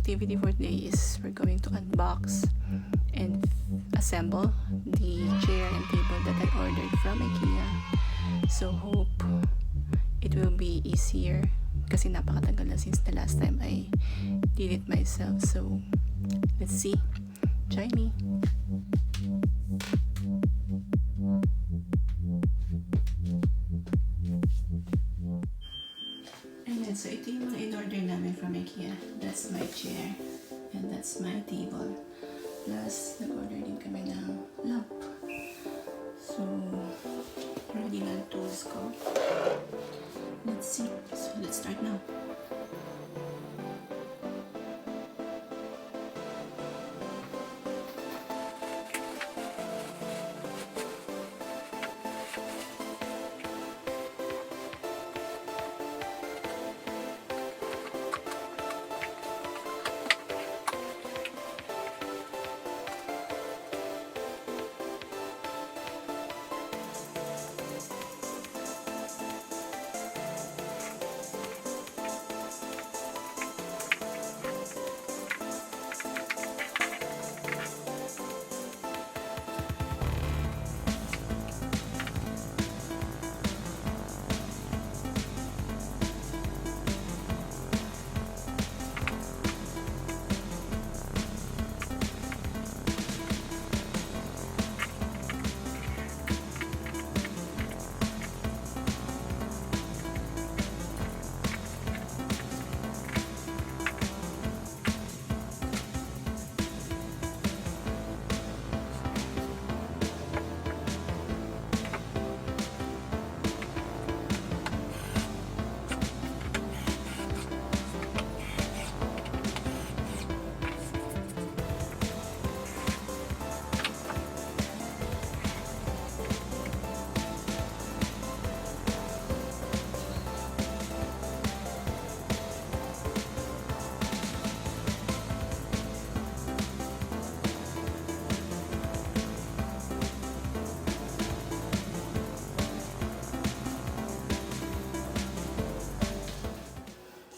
activity for today is we're going to unbox and assemble the chair and table that I ordered from IKEA. So hope it will be easier kasi napakatagal na since the last time I did it myself. So let's see. Join me. Ayan, so ito yung mga in-order namin from IKEA. That's my chair and that's my table. Plus, nag-order din kami ng lamp. So, ready na ang tools ko. Let's see. So, let's start now.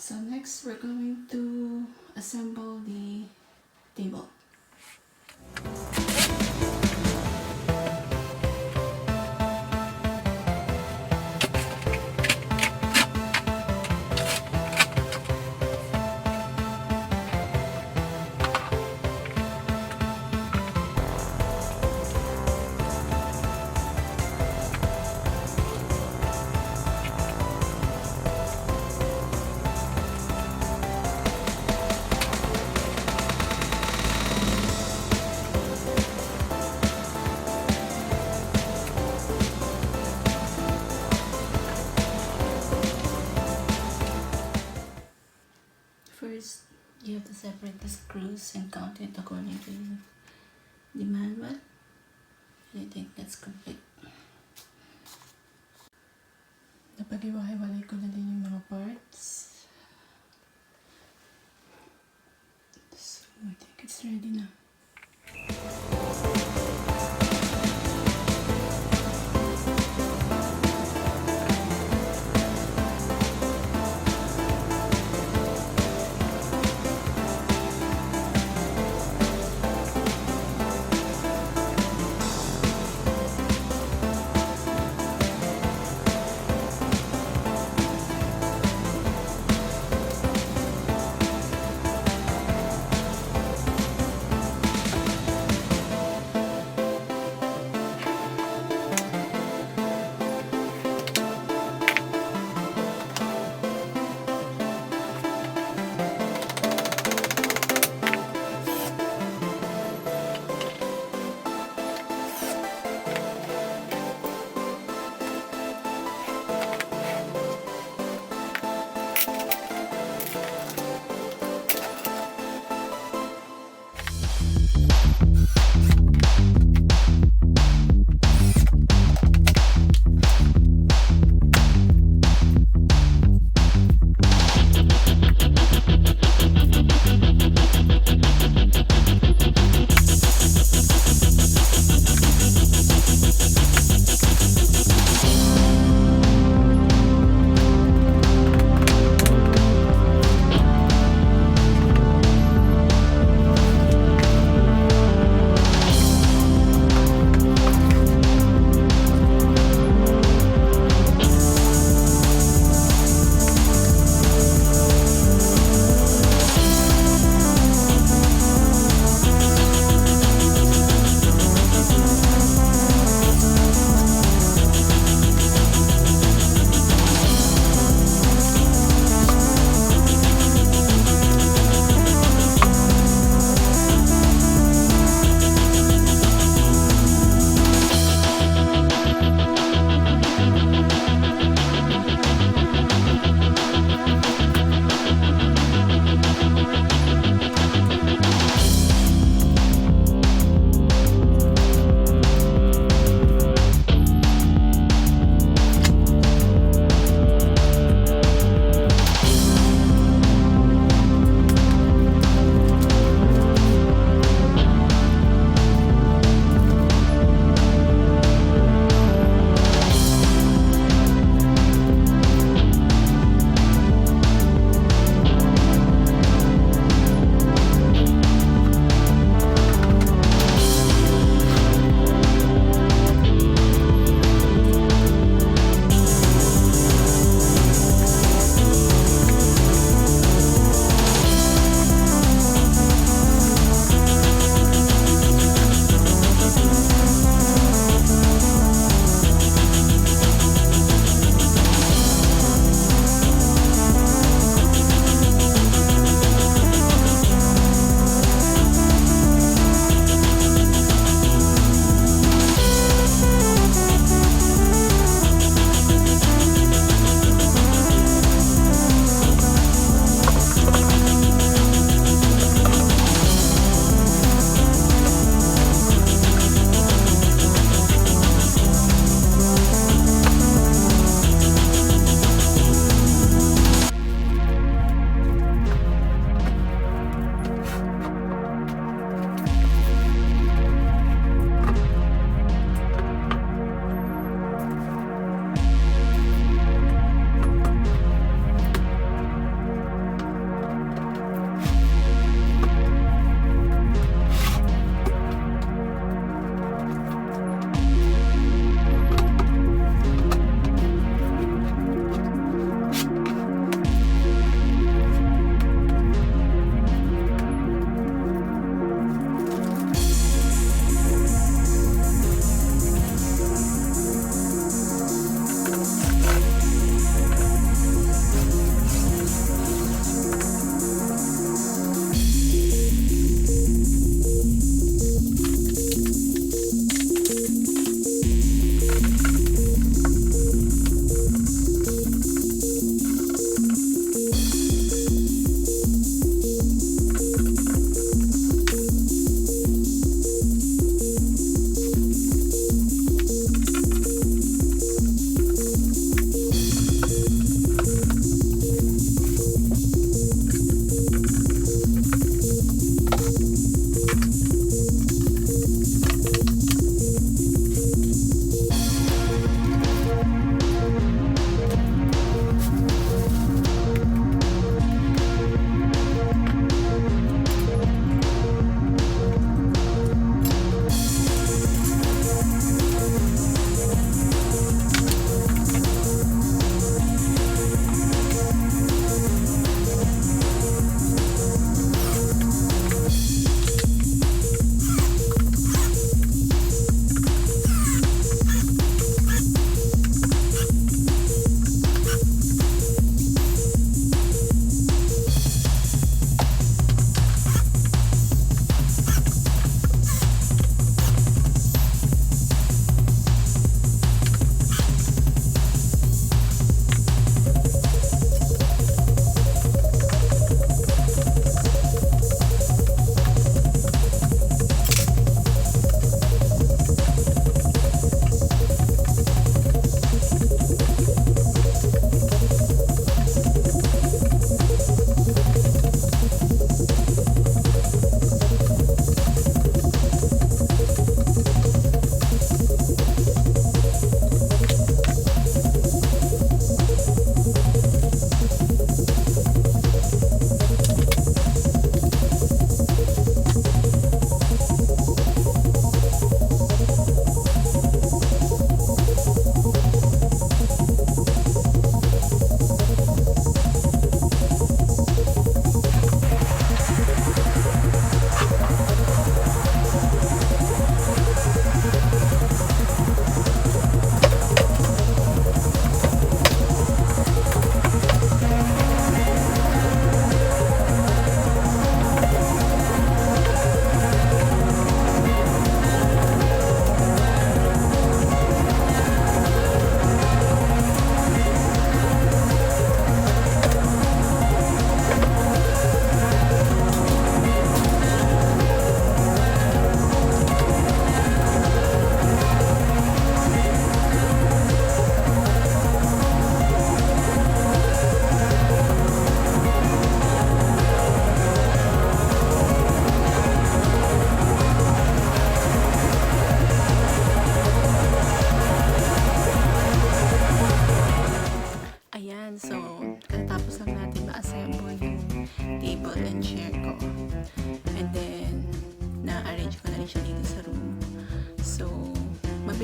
So next, we're going to assemble the table. First, you have to separate the screws and count it according to the manual. And I think that's complete. Napag-iwa-hiwalay ko na din yung mga parts. So, I think it's ready na.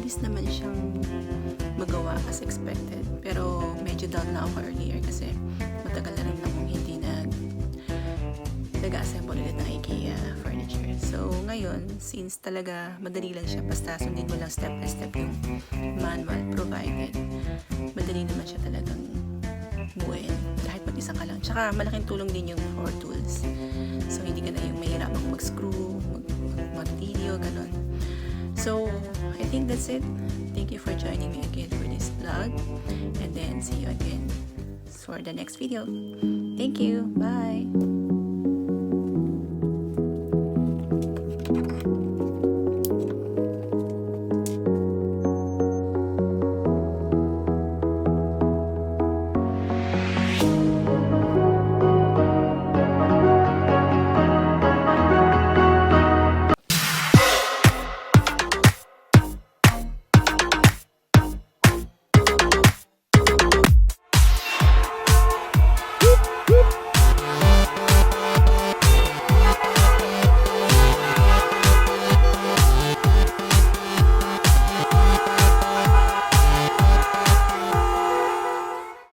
mabilis naman siyang magawa as expected. Pero medyo down na ako earlier kasi matagal na rin akong hindi nag-assemble ulit ng IKEA furniture. So ngayon, since talaga madali lang siya, basta sundin mo lang step by step yung manual provided, madali naman siya talagang buuin kahit mag-isa ka lang. Tsaka malaking tulong din yung power tools. So hindi ka na yung mahirapang mag-screw, mag-video, ganun. So I think that's it. Thank you for joining me again for this vlog, and then see you again for the next video. Thank you. Bye.